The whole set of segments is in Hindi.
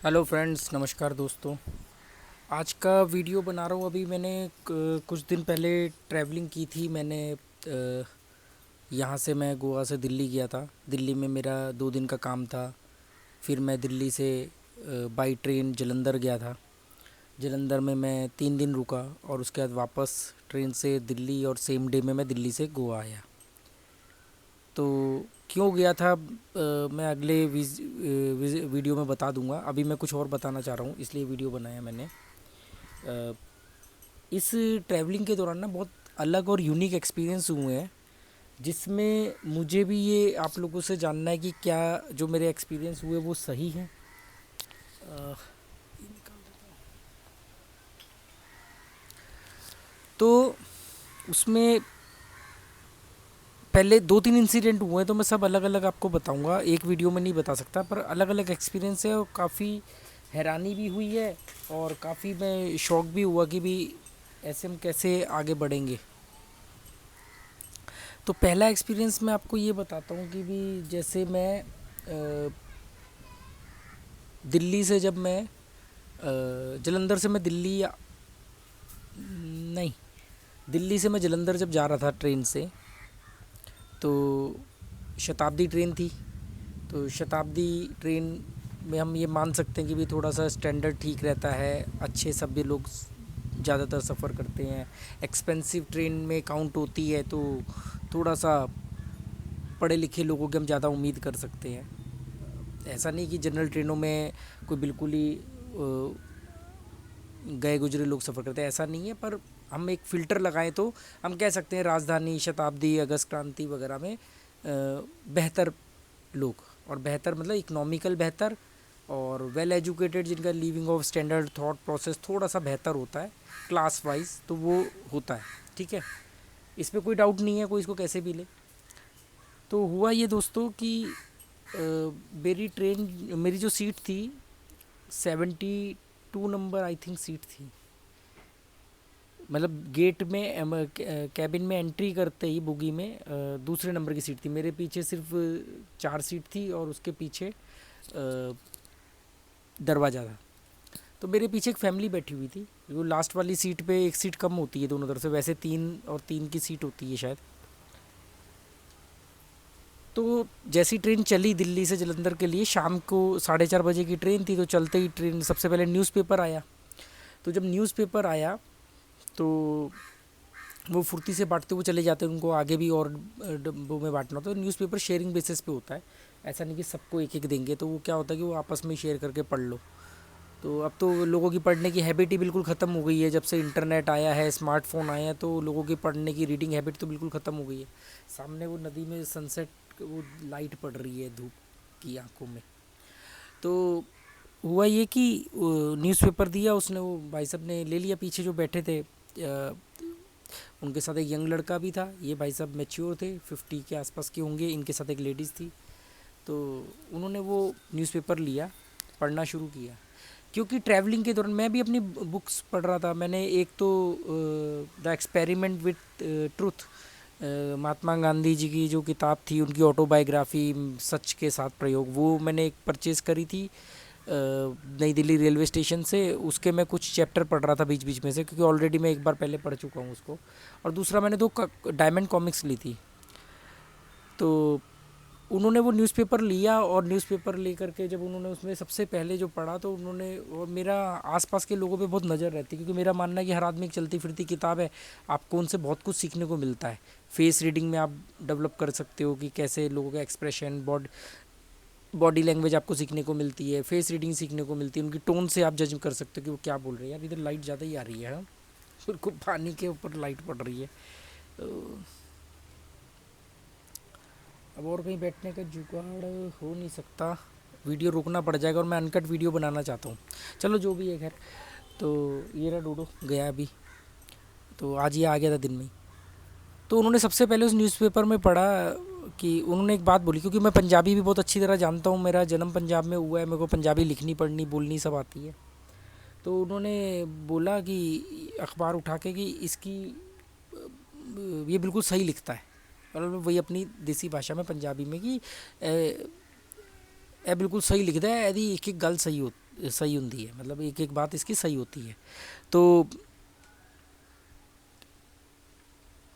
हेलो फ्रेंड्स, नमस्कार दोस्तों। आज का वीडियो बना रहा हूँ। अभी मैंने कुछ दिन पहले ट्रैवलिंग की थी। मैंने यहाँ से मैं गोवा से दिल्ली गया था। दिल्ली में मेरा 2 दिन का काम था। फिर मैं दिल्ली से बाई ट्रेन जलंधर गया था। जलंधर में मैं 3 दिन रुका और उसके बाद वापस ट्रेन से दिल्ली, और सेम डे में मैं दिल्ली से गोवा आया। तो क्यों गया था मैं अगले वीडियो में बता दूंगा। अभी मैं कुछ और बताना चाह रहा हूँ, इसलिए वीडियो बनाया मैंने। अ, इस ट्रैवलिंग के दौरान ना बहुत अलग और यूनिक एक्सपीरियंस हुए हैं, जिसमें मुझे भी ये आप लोगों से जानना है कि क्या जो मेरे एक्सपीरियंस हुए वो सही हैं। अ, तो उसमें पहले 2-3 इंसिडेंट हुए हैं, तो मैं सब अलग अलग आपको बताऊंगा। एक वीडियो में नहीं बता सकता, पर अलग अलग एक्सपीरियंस है और काफ़ी हैरानी भी हुई है और काफ़ी मैं शौक भी हुआ कि भी ऐसे हम कैसे आगे बढ़ेंगे। तो पहला एक्सपीरियंस मैं आपको ये बताता हूँ कि भी जैसे मैं दिल्ली से जब मैं जलंधर से मैं दिल्ली नहीं, दिल्ली से मैं जलंधर जब जा रहा था ट्रेन से, तो शताब्दी ट्रेन थी। तो शताब्दी ट्रेन में हम ये मान सकते हैं कि भी थोड़ा सा स्टैंडर्ड ठीक रहता है, अच्छे सभी लोग ज़्यादातर सफ़र करते हैं। एक्सपेंसिव ट्रेन में काउंट होती है, तो थोड़ा सा पढ़े लिखे लोगों की हम ज़्यादा उम्मीद कर सकते हैं। ऐसा नहीं कि जनरल ट्रेनों में कोई बिल्कुल ही गए गुजरे लोग सफ़र करते हैं, ऐसा नहीं है। पर हम एक फ़िल्टर लगाएं तो हम कह सकते हैं राजधानी, शताब्दी, अगस्त क्रांति वगैरह में बेहतर लोग, और बेहतर मतलब इकोनॉमिकल बेहतर और वेल एजुकेटेड, जिनका living of standard, thought process थोड़ा सा बेहतर होता है क्लास वाइज, तो वो होता है। ठीक है, इसमें कोई डाउट नहीं है, कोई इसको कैसे भी ले। तो हुआ ये दोस्तों कि मेरी ट्रेन, मेरी जो सीट थी 72 नंबर आई थिंक सीट थी। मतलब गेट में कैबिन में एंट्री करते ही बुगी में दूसरे नंबर की सीट थी। मेरे पीछे सिर्फ 4 सीट थी और उसके पीछे दरवाज़ा था। तो मेरे पीछे एक फैमिली बैठी हुई थी। वो लास्ट वाली सीट पे एक सीट कम होती है दोनों तरफ से, वैसे 3 और 3 की सीट होती है शायद। तो जैसी ट्रेन चली दिल्ली से जलंधर के लिए, शाम को 4:30 बजे की ट्रेन थी। तो चलते ही ट्रेन सबसे पहले न्यूज़पेपर आया। तो जब न्यूज़पेपर आया तो वो फुर्ती से बांटते हुए चले जाते हैं, उनको आगे भी और डब्बों में बांटना होता है। तो न्यूज़पेपर शेयरिंग बेसिस पे होता है, ऐसा नहीं कि सबको एक एक देंगे। तो वो क्या होता है कि वो आपस में शेयर करके पढ़ लो। तो अब तो लोगों की पढ़ने की हैबिट ही बिल्कुल ख़त्म हो गई है। जब से इंटरनेट आया है, स्मार्टफोन आया है, तो लोगों की पढ़ने की, रीडिंग हैबिट तो बिल्कुल ख़त्म हो गई है। सामने वो नदी में सनसेट, वो लाइट पड़ रही है धूप की आंखों में। तो हुआ ये कि न्यूज़पेपर दिया उसने, वो भाई साहब ने ले लिया। पीछे जो बैठे थे उनके साथ एक यंग लड़का भी था। ये भाई साहब मैच्योर थे, 50 के आसपास के होंगे। इनके साथ एक लेडीज़ थी। तो उन्होंने वो न्यूज़पेपर लिया, पढ़ना शुरू किया। क्योंकि ट्रैवलिंग के दौरान मैं भी अपनी बुक्स पढ़ रहा था। मैंने एक तो the experiment with truth, Mahatma Gandhi ji की जो किताब थी, उनकी ऑटोबायोग्राफी, सच के साथ प्रयोग, वो मैंने एक परचेज़ करी थी नई दिल्ली रेलवे स्टेशन से। उसके मैं कुछ चैप्टर पढ़ रहा था बीच बीच में से, क्योंकि ऑलरेडी मैं एक बार पहले पढ़ चुका हूँ उसको। और दूसरा मैंने 2 डायमंड कॉमिक्स ली थी। तो उन्होंने वो न्यूज़पेपर लिया, और न्यूज़पेपर लेकर के जब उन्होंने उसमें सबसे पहले जो पढ़ा, तो उन्होंने, और मेरा आसपास के लोगों पे बहुत नज़र रहती है, क्योंकि मेरा मानना है कि हर आदमी एक चलती फिरती किताब है। आपको उनसे बहुत कुछ सीखने को मिलता है। फेस रीडिंग में आप डेवलप कर सकते हो कि कैसे लोगों का एक्सप्रेशन, बॉडी लैंग्वेज आपको सीखने को मिलती है। फेस रीडिंग सीखने को मिलती है, उनकी टोन से आप जज कर सकते हो कि वो क्या बोल रहे हैं। यार इधर लाइट ज़्यादा ही आ रही है, हाँ? बिल्कुल पानी के ऊपर लाइट पड़ रही है। तो अब और कहीं बैठने का जुगाड़ हो नहीं सकता, वीडियो रोकना पड़ जाएगा, और मैं अनकट वीडियो बनाना चाहता हूँ। चलो जो भी है, खैर। तो ये रहा डोडो गया अभी। तो आज ये आ गया था दिन में ही। तो उन्होंने सबसे पहले उस न्यूज़पेपर में पढ़ा कि उन्होंने एक बात बोली, क्योंकि मैं पंजाबी भी बहुत अच्छी तरह जानता हूँ। मेरा जन्म पंजाब में हुआ है, मेरे को पंजाबी लिखनी, पढ़नी, बोलनी सब आती है। तो उन्होंने बोला कि अखबार उठा के कि इसकी ये बिल्कुल सही लिखता है। मतलब वही अपनी देसी भाषा में, पंजाबी में, कि ए बिल्कुल सही लिखता है, यदि एक एक गल सही हो, सही होती है, मतलब एक एक बात इसकी सही होती है। तो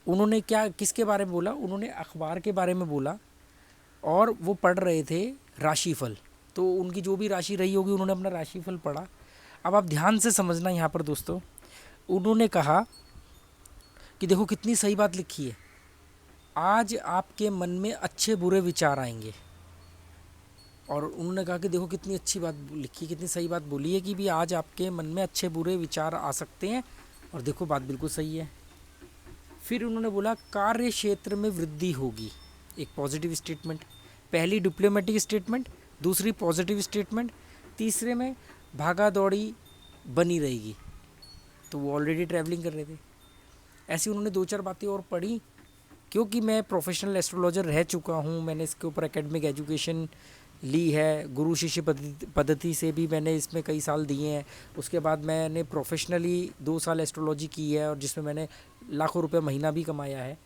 उन्होंने क्या किसके बारे में बोला, उन्होंने अखबार के बारे में बोला, और वो पढ़ रहे थे राशिफल। तो उनकी जो भी राशि रही होगी उन्होंने अपना राशिफल पढ़ा। अब आप ध्यान से समझना यहाँ पर दोस्तों, उन्होंने कहा कि देखो कितनी सही बात लिखी है, आज आपके मन में अच्छे बुरे विचार आएंगे। और उन्होंने कहा कि देखो कितनी अच्छी बात लिखी, कितनी सही बात बोली है कि भी आज आपके मन में अच्छे बुरे विचार आ सकते हैं, और देखो बात बिल्कुल सही है। फिर उन्होंने बोला कार्य क्षेत्र में वृद्धि होगी, एक पॉजिटिव स्टेटमेंट, पहली डिप्लोमेटिक स्टेटमेंट, दूसरी पॉजिटिव स्टेटमेंट, तीसरे में भागा दौड़ी बनी रहेगी। तो वो ऑलरेडी ट्रैवलिंग कर रहे थे। ऐसी उन्होंने दो चार बातें और पढ़ी। क्योंकि मैं प्रोफेशनल एस्ट्रोलॉजर रह चुका हूँ, मैंने इसके ऊपर एकेडमिक एजुकेशन ली है, गुरु शिष्य पद्धति से भी मैंने इसमें कई साल दिए हैं। उसके बाद मैंने प्रोफेशनली 2 साल एस्ट्रोलॉजी की है, और जिसमें मैंने लाखों रुपए महीना भी कमाया है।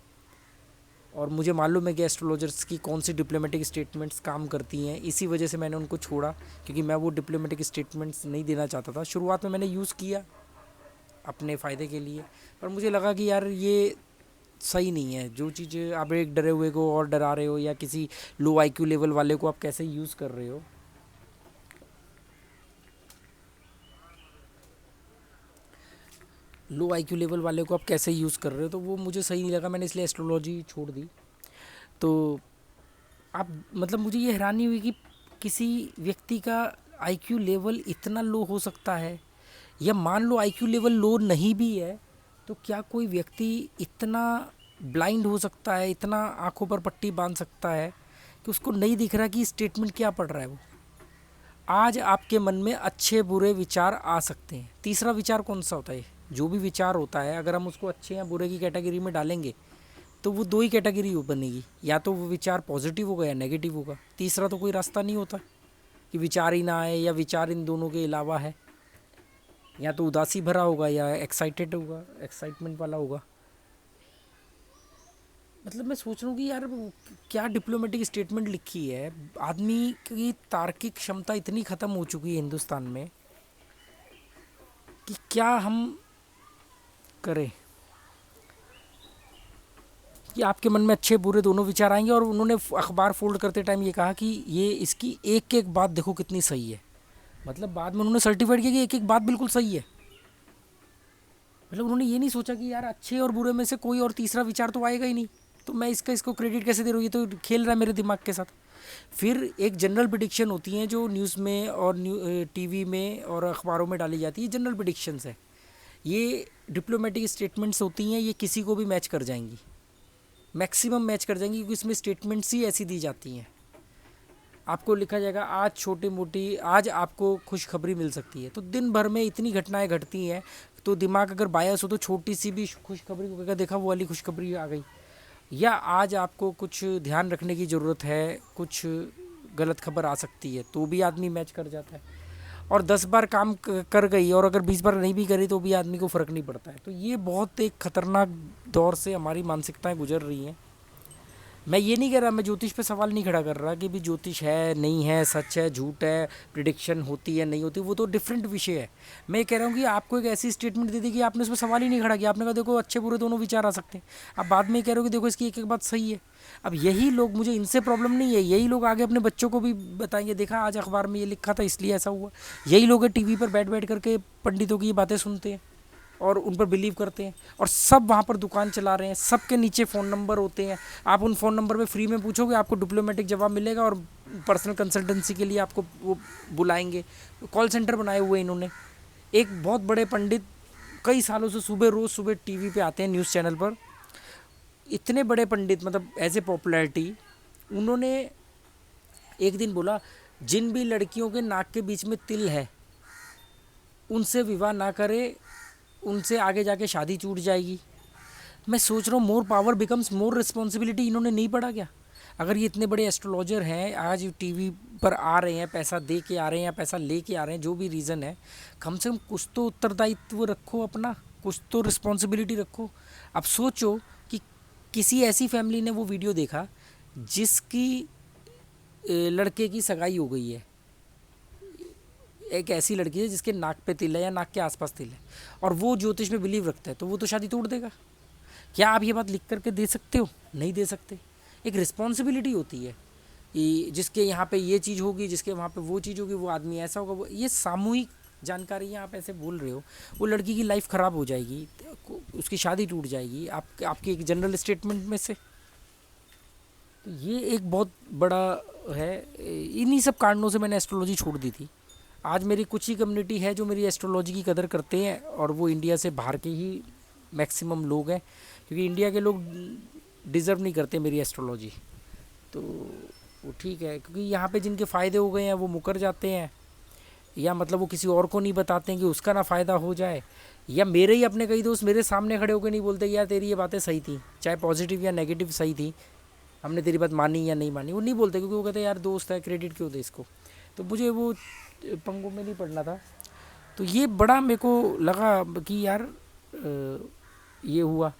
और मुझे मालूम है कि एस्ट्रोलॉजर्स की कौन सी डिप्लोमेटिक स्टेटमेंट्स काम करती हैं। इसी वजह से मैंने उनको छोड़ा, क्योंकि मैं वो डिप्लोमेटिक स्टेटमेंट्स नहीं देना चाहता था। शुरुआत में मैंने यूज़ किया अपने फ़ायदे के लिए, पर मुझे लगा कि यार ये सही नहीं है। जो चीज़ आप एक डरे हुए को और डरा रहे हो, या किसी लो आईक्यू लेवल वाले को आप कैसे यूज़ कर रहे हो, लो आईक्यू लेवल वाले को आप कैसे यूज़ कर रहे हो, तो वो मुझे सही नहीं लगा। मैंने इसलिए एस्ट्रोलॉजी छोड़ दी। तो आप मतलब मुझे ये हैरानी हुई कि किसी व्यक्ति का आईक्यू लेवल इतना लो हो सकता है, या मान लो आईक्यू लेवल लो नहीं भी है, तो क्या कोई व्यक्ति इतना ब्लाइंड हो सकता है, इतना आंखों पर पट्टी बांध सकता है कि उसको नहीं दिख रहा कि स्टेटमेंट क्या पढ़ रहा है वो। आज आपके मन में अच्छे बुरे विचार आ सकते हैं। तीसरा विचार कौन सा होता है, जो भी विचार होता है अगर हम उसको अच्छे या बुरे की कैटेगरी में डालेंगे तो वो 2 ही कैटेगरी बनेगी, या तो वो विचार पॉजिटिव होगा या नेगेटिव होगा। तीसरा तो कोई रास्ता नहीं होता कि विचार ही ना आए, या विचार इन दोनों के अलावा है, या तो उदासी भरा होगा या एक्साइटेड होगा, एक्साइटमेंट वाला होगा। मतलब मैं सोच रहा हूँ कि यार क्या डिप्लोमेटिक स्टेटमेंट लिखी है। आदमी की तार्किक क्षमता इतनी ख़त्म हो चुकी है हिंदुस्तान में कि क्या हम करें कि आपके मन में अच्छे बुरे दोनों विचार आएंगे। और उन्होंने अखबार फोल्ड करते टाइम ये कहा कि ये इसकी एक एक बात देखो कितनी सही है। मतलब बाद में उन्होंने सर्टिफाइड किया कि एक एक बात बिल्कुल सही है। मतलब उन्होंने ये नहीं सोचा कि यार अच्छे और बुरे में से कोई और तीसरा विचार तो आएगा ही नहीं, तो मैं इसको क्रेडिट कैसे दे रहा हूँ, ये तो खेल रहा है मेरे दिमाग के साथ। फिर एक जनरल प्रिडिक्शन होती हैं जो न्यूज़ में और टीवी में और अखबारों में डाली जाती है, जनरल प्रिडिक्शंस है। ये डिप्लोमेटिक स्टेटमेंट्स होती हैं, ये किसी को भी मैच कर जाएंगी, मैक्सिमम मैच कर जाएंगी, क्योंकि इसमें स्टेटमेंट्स ही ऐसी दी जाती हैं। आपको लिखा जाएगा आज छोटी मोटी, आज आपको खुशखबरी मिल सकती है, तो दिन भर में इतनी घटनाएं घटती हैं, तो दिमाग अगर बायस हो तो छोटी सी भी खुशखबरी को कहेगा देखा वो वाली खुशखबरी आ गई। या आज आपको कुछ ध्यान रखने की ज़रूरत है, कुछ गलत खबर आ सकती है, तो भी आदमी मैच कर जाता है। और 10 बार काम कर गई और अगर 20 बार नहीं भी करी तो भी आदमी को फ़र्क नहीं पड़ता है। तो ये बहुत एक ख़तरनाक दौर से हमारी मानसिकताएं गुजर रही हैं। मैं ये नहीं कह रहा, मैं ज्योतिष पे सवाल नहीं खड़ा कर रहा कि भी ज्योतिष है नहीं है, सच है झूठ है, प्रिडिक्शन होती है नहीं होती, वो तो डिफरेंट विषय है। मैं ये कह रहा हूँ कि आपको एक ऐसी स्टेटमेंट दे दी कि आपने उसमें सवाल ही नहीं खड़ा किया, आपने कहा देखो अच्छे बुरे दोनों विचार आ सकते हैं। आप बाद में कह रहे हो कि देखो इसकी एक एक बात सही है। अब यही लोग, मुझे इनसे प्रॉब्लम नहीं है, यही लोग आगे अपने बच्चों को भी बताएंगे देखा आज अखबार में ये लिखा था इसलिए ऐसा हुआ। यही लोग टीवी पर बैठ बैठ करके पंडितों की ये बातें सुनते हैं और उन पर बिलीव करते हैं, और सब वहाँ पर दुकान चला रहे हैं, सबके नीचे फ़ोन नंबर होते हैं। आप उन फ़ोन नंबर पे फ्री में पूछोगे आपको डिप्लोमेटिक जवाब मिलेगा, और पर्सनल कंसल्टेंसी के लिए आपको वो बुलाएंगे। कॉल सेंटर बनाए हुए इन्होंने। एक बहुत बड़े पंडित कई सालों से रोज़ सुबह टीवी पे आते हैं न्यूज़ चैनल पर, इतने बड़े पंडित मतलब एज ए पॉपुलैरिटी, उन्होंने एक दिन बोला जिन भी लड़कियों के नाक के बीच में तिल है उनसे विवाह ना करे, उनसे आगे जाके शादी छूट जाएगी। मैं सोच रहा हूँ more power becomes more responsibility. इन्होंने नहीं पढ़ा क्या? अगर ये इतने बड़े एस्ट्रोलॉजर हैं, आज टीवी पर आ रहे हैं, पैसा दे के आ रहे हैं या पैसा ले के आ रहे हैं, जो भी रीज़न है, कम से कम कुछ तो उत्तरदायित्व रखो अपना, कुछ तो रिस्पॉन्सिबिलिटी रखो। अब सोचो कि किसी ऐसी फैमिली ने वो वीडियो देखा जिसकी लड़के की सगाई हो गई है, एक ऐसी लड़की है जिसके नाक पे तिल है या नाक के आसपास तिल है और वो ज्योतिष में बिलीव रखता है, तो वो तो शादी तोड़ देगा। क्या आप ये बात लिख करके दे सकते हो? नहीं दे सकते। एक रिस्पॉन्सिबिलिटी होती है कि जिसके यहाँ पे ये चीज़ होगी, जिसके वहाँ पे वो चीज़ होगी, वो आदमी ऐसा होगा, वो ये सामूहिक जानकारी आप ऐसे बोल रहे हो। वो लड़की की लाइफ ख़राब हो जाएगी, उसकी शादी टूट जाएगी आपकी एक जनरल स्टेटमेंट में से। तो ये एक बहुत बड़ा है। इन्हीं सब कारणों से मैंने एस्ट्रोलॉजी छोड़ दी थी। आज मेरी कुछ ही कम्युनिटी है जो मेरी एस्ट्रोलॉजी की कदर करते हैं, और वो इंडिया से बाहर के ही मैक्सिमम लोग हैं, क्योंकि इंडिया के लोग डिज़र्व नहीं करते मेरी एस्ट्रोलॉजी। तो वो ठीक है, क्योंकि यहाँ पे जिनके फ़ायदे हो गए हैं वो मुकर जाते हैं, या मतलब वो किसी और को नहीं बताते हैं कि उसका ना फ़ायदा हो जाए, या मेरे ही अपने कई दोस्त मेरे सामने खड़े होकर नहीं बोलते यार तेरी ये बातें सही थी, चाहे पॉजिटिव या नेगेटिव सही थी, हमने तेरी बात मानी या नहीं मानी, वो नहीं बोलते, क्योंकि वो कहते हैं यार दोस्त है, क्रेडिट क्यों दे इसको। तो मुझे वो पंगों में नहीं पड़ना था। तो ये बड़ा मेरे को लगा कि यार ये हुआ।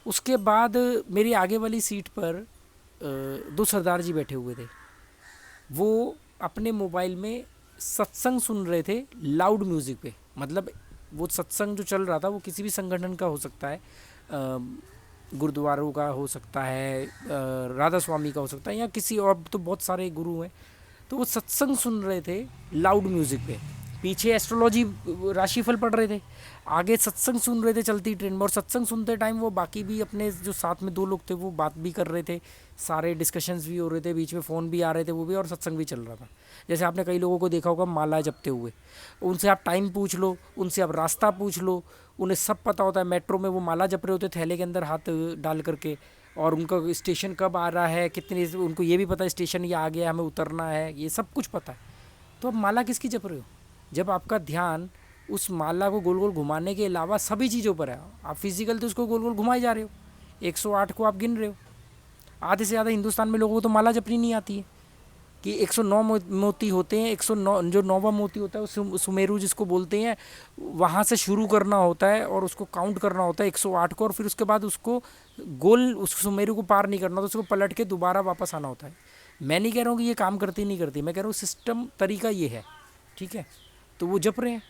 उसके बाद मेरी आगे वाली सीट पर दो सरदार जी बैठे हुए थे। वो अपने मोबाइल में सत्संग सुन रहे थे लाउड म्यूज़िक पे। मतलब वो सत्संग जो चल रहा था वो किसी भी संगठन का हो सकता है, गुरुद्वारों का हो सकता है, राधा स्वामी का हो सकता है, या किसी और, तो बहुत सारे गुरु हैं। तो वो सत्संग सुन रहे थे लाउड म्यूज़िक पे, पीछे एस्ट्रोलॉजी राशिफल पढ़ रहे थे, आगे सत्संग सुन रहे थे चलती ट्रेन में। और सत्संग सुनते टाइम वो बाकी भी अपने जो साथ में दो लोग थे वो बात भी कर रहे थे, सारे डिस्कशंस भी हो रहे थे, बीच में फ़ोन भी आ रहे थे वो भी, और सत्संग भी चल रहा था। जैसे आपने कई लोगों को देखा होगा माला जपते हुए, उनसे आप टाइम पूछ लो, उनसे आप रास्ता पूछ लो, उन्हें सब पता होता है। मेट्रो में वो माला जप रहे होते थैले के अंदर हाथ डाल करके, और उनका स्टेशन कब आ रहा है, कितने, उनको ये भी पता है स्टेशन ये आ गया, हमें उतरना है, ये सब कुछ पता है। तो अब माला किसकी जप रहे हो? जब आपका ध्यान उस माला को गोल गोल घुमाने के अलावा सभी चीज़ों पर है, आप फिजिकल तो उसको गोल गोल घुमाए जा रहे हो, 108 को आप गिन रहे हो। आधे से ज़्यादा हिंदुस्तान में लोगों को तो माला जपनी नहीं आती है कि 109 मोती होते हैं, 109 जो 9वां मोती होता है वो सुमेरु जिसको बोलते हैं, वहाँ से शुरू करना होता है और उसको काउंट करना होता है 108 को, और फिर उसके बाद उसको गोल उस सुमेरु को पार नहीं करना, तो उसको पलट के दोबारा वापस आना होता है। मैं नहीं कह रहा हूँ कि ये काम करती नहीं करती, मैं कह रहा हूँ सिस्टम तरीका ये है, ठीक है। तो वो जप रहे हैं।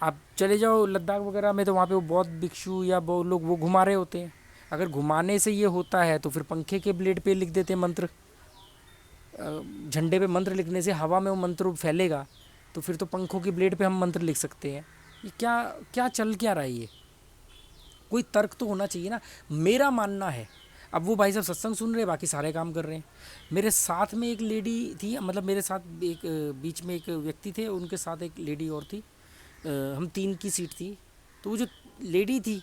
आप चले जाओ लद्दाख वगैरह में, तो वहाँ पे वो बौद्ध भिक्षु या वो लोग वो घुमा रहे होते हैं। अगर घुमाने से ये होता है तो फिर पंखे के ब्लेड पे लिख देते मंत्र, झंडे पे मंत्र लिखने से हवा में वो मंत्र फैलेगा, तो फिर तो पंखों की ब्लेड पे हम मंत्र लिख सकते हैं। ये क्या क्या चल क्या रहा है? ये कोई तर्क तो होना चाहिए ना, मेरा मानना है। अब वो भाई साहब सत्संग सुन रहे हैं, बाकी सारे काम कर रहे हैं। मेरे साथ में एक लेडी थी, मतलब मेरे साथ एक बीच में एक व्यक्ति थे, उनके साथ एक लेडी और थी, हम 3 की सीट थी। तो वो जो लेडी थी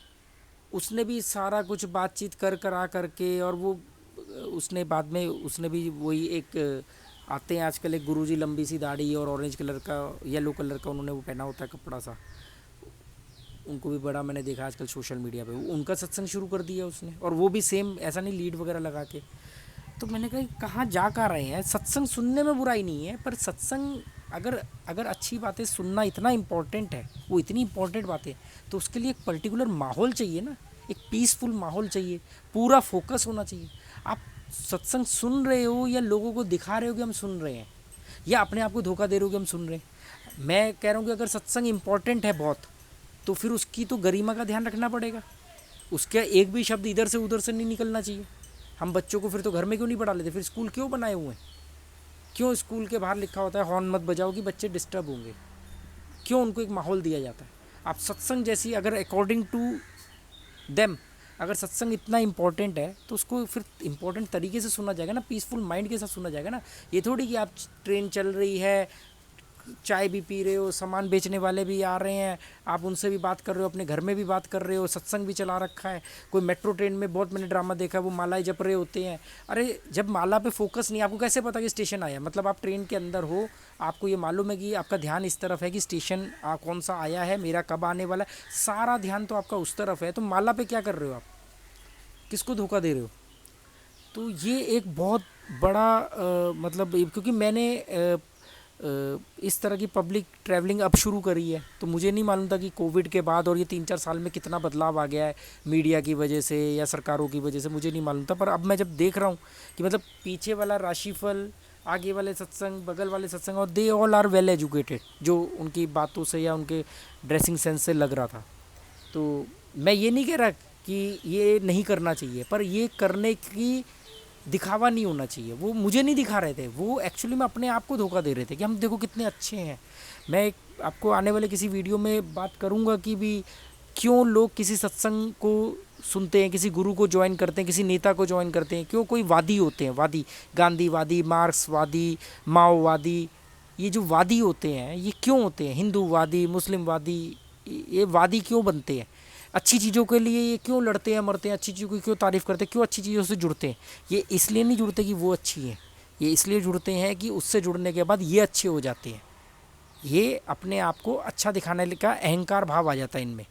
उसने भी सारा कुछ बातचीत कर करा करके, और वो उसने बाद में उसने भी वही एक आते हैं आजकल एक गुरुजी लंबी सी दाढ़ी और ऑरेंज कलर का येलो कलर का उन्होंने वो पहना होता है कपड़ा सा, उनको भी बड़ा मैंने देखा आजकल सोशल मीडिया पे, उनका सत्संग शुरू कर दिया उसने, और वो भी सेम ऐसा नहीं लीड वगैरह लगा के। तो मैंने कहा कहाँ जा कर रहे हैं? सत्संग सुनने में बुराई नहीं है, पर सत्संग अगर अगर अच्छी बातें सुनना इतना इम्पोर्टेंट है, वो इतनी इम्पोर्टेंट बातें, तो उसके लिए एक पर्टिकुलर माहौल चाहिए ना, एक पीसफुल माहौल चाहिए, पूरा फोकस होना चाहिए। आप सत्संग सुन रहे हो या लोगों को दिखा रहे हो कि हम सुन रहे हैं, या अपने आप को धोखा दे रहे हो कि हम सुन रहे हैं? मैं कह रहा हूँ कि अगर सत्संग इम्पोर्टेंट है बहुत, तो फिर उसकी तो गरिमा का ध्यान रखना पड़ेगा, उसका एक भी शब्द इधर से उधर से नहीं निकलना चाहिए। हम बच्चों को फिर तो घर में क्यों नहीं पढ़ा लेते? फिर स्कूल क्यों बनाए हुए हैं? क्यों स्कूल के बाहर लिखा होता है हॉर्न मत बजाओ कि बच्चे डिस्टर्ब होंगे? क्यों उनको एक माहौल दिया जाता है? आप सत्संग जैसी, अगर अकॉर्डिंग टू देम अगर सत्संग इतना इम्पोर्टेंट है, तो उसको फिर इम्पोर्टेंट तरीके से सुना जाएगा ना, पीसफुल माइंड के साथ सुना जाएगा ना। ये थोड़ी कि आप ट्रेन चल रही है, चाय भी पी रहे हो, सामान बेचने वाले भी आ रहे हैं, आप उनसे भी बात कर रहे हो, अपने घर में भी बात कर रहे हो, सत्संग भी चला रखा है। कोई मेट्रो ट्रेन में बहुत मैंने ड्रामा देखा है, वो मालाएं जप रहे होते हैं। अरे जब माला पे फोकस नहीं, आपको कैसे पता कि स्टेशन आया? मतलब आप ट्रेन के अंदर हो, आपको ये मालूम है कि आपका ध्यान इस तरफ है कि स्टेशन कौन सा आया है, मेरा कब आने वाला है, सारा ध्यान तो आपका उस तरफ है। तो माला पे क्या कर रहे हो आप? किसको धोखा दे रहे हो? तो ये एक बहुत बड़ा मतलब, क्योंकि मैंने इस तरह की पब्लिक ट्रैवलिंग अब शुरू करी है, तो मुझे नहीं मालूम था कि कोविड के बाद और ये 3-4 साल में कितना बदलाव आ गया है मीडिया की वजह से या सरकारों की वजह से, मुझे नहीं मालूम था। पर अब मैं जब देख रहा हूँ कि मतलब पीछे वाला राशिफल आगे वाले सत्संग, बगल वाले सत्संग, और they all are well educated, जो उनकी बातों से या उनके ड्रेसिंग सेंस से लग रहा था। तो मैं ये नहीं कह रहा कि ये नहीं करना चाहिए, पर ये करने की दिखावा नहीं होना चाहिए। वो मुझे नहीं दिखा रहे थे, वो एक्चुअली में अपने आप को धोखा दे रहे थे कि हम देखो कितने अच्छे हैं। मैं आपको आने वाले किसी वीडियो में बात करूँगा कि भी क्यों लोग किसी सत्संग को सुनते हैं, किसी गुरु को ज्वाइन करते हैं, किसी नेता को ज्वाइन करते हैं, क्यों कोई वादी होते हैं, वादी, गांधीवादी, मार्क्सवादी, माओवादी, ये जो वादी होते हैं ये क्यों होते हैं, हिंदूवादी, मुस्लिमवादी, ये वादी क्यों बनते हैं? अच्छी चीज़ों के लिए ये क्यों लड़ते हैं, मरते हैं, अच्छी चीज़ों की क्यों तारीफ़ करते हैं, क्यों अच्छी चीज़ों से जुड़ते हैं? ये इसलिए नहीं जुड़ते कि वो अच्छी है, ये इसलिए जुड़ते हैं कि उससे जुड़ने के बाद ये अच्छे हो जाते हैं। ये अपने आप को अच्छा दिखाने का अहंकार भाव आ जाता है इनमें।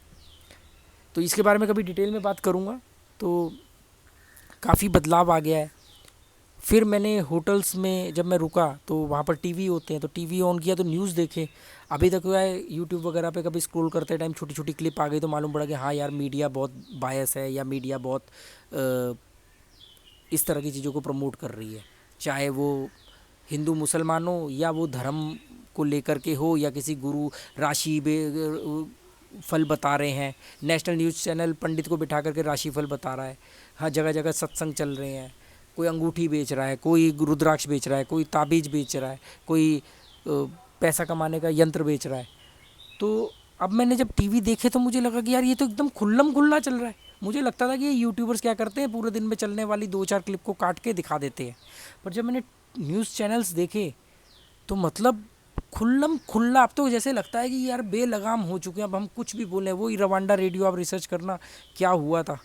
तो इसके बारे में कभी डिटेल में बात करूँगा। तो काफ़ी बदलाव आ गया है। फिर मैंने होटल्स में जब मैं रुका तो वहाँ पर टीवी होते हैं, तो टीवी ऑन किया तो न्यूज़ देखे। अभी तक हुआ है यूट्यूब वगैरह पे कभी स्क्रॉल करते टाइम छोटी छोटी क्लिप आ गई तो मालूम पड़ा कि हाँ यार मीडिया बहुत बायस है, या मीडिया बहुत इस तरह की चीज़ों को प्रमोट कर रही है, चाहे वो हिंदू मुसलमान हो, या वो धर्म को लेकर के हो, या किसी गुरु राशि फल बता रहे हैं। नेशनल न्यूज़ चैनल पंडित को बिठा करके राशि फल बता रहा है। हाँ, जगह जगह सत्संग चल रहे हैं, कोई अंगूठी बेच रहा है, कोई रुद्राक्ष बेच रहा है, कोई ताबीज़ बेच रहा है, कोई पैसा कमाने का यंत्र बेच रहा है। तो अब मैंने जब टीवी देखे तो मुझे लगा कि यार ये तो एकदम खुल्लम खुल्ला चल रहा है। मुझे लगता था कि ये यूट्यूबर्स क्या करते हैं, पूरे दिन में चलने वाली 2-4 क्लिप को काट के दिखा देते हैं। पर जब मैंने न्यूज़ चैनल्स देखे तो मतलब खुल्लम खुल्ला, अब तो जैसे लगता है कि यार बेलगाम हो चुके हैं, अब हम कुछ भी बोलें। वही रवांडा रेडियो आप रिसर्च करना क्या हुआ था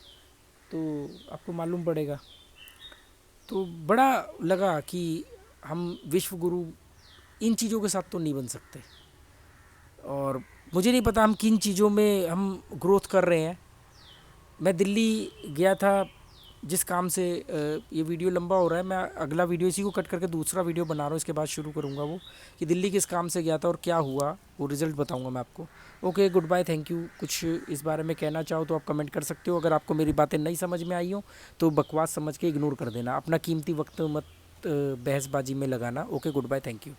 तो आपको मालूम पड़ेगा। तो बड़ा लगा कि हम विश्व गुरु इन चीज़ों के साथ तो नहीं बन सकते, और मुझे नहीं पता हम किन चीज़ों में हम ग्रोथ कर रहे हैं। मैं दिल्ली गया था जिस काम से, ये वीडियो लंबा हो रहा है, मैं अगला वीडियो इसी को कट करके दूसरा वीडियो बना रहा हूँ, इसके बाद शुरू करूँगा वो कि दिल्ली किस काम से गया था और क्या हुआ, वो रिज़ल्ट बताऊँगा मैं आपको। Okay, good bye, thank you. कुछ इस बारे में कहना चाहो तो आप कमेंट कर सकते हो। अगर आपको मेरी बातें नहीं समझ में आई हो तो बकवास समझ के इग्नोर कर देना, अपना कीमती वक्त मत बहसबाजी में लगाना। Okay, good bye, thank you.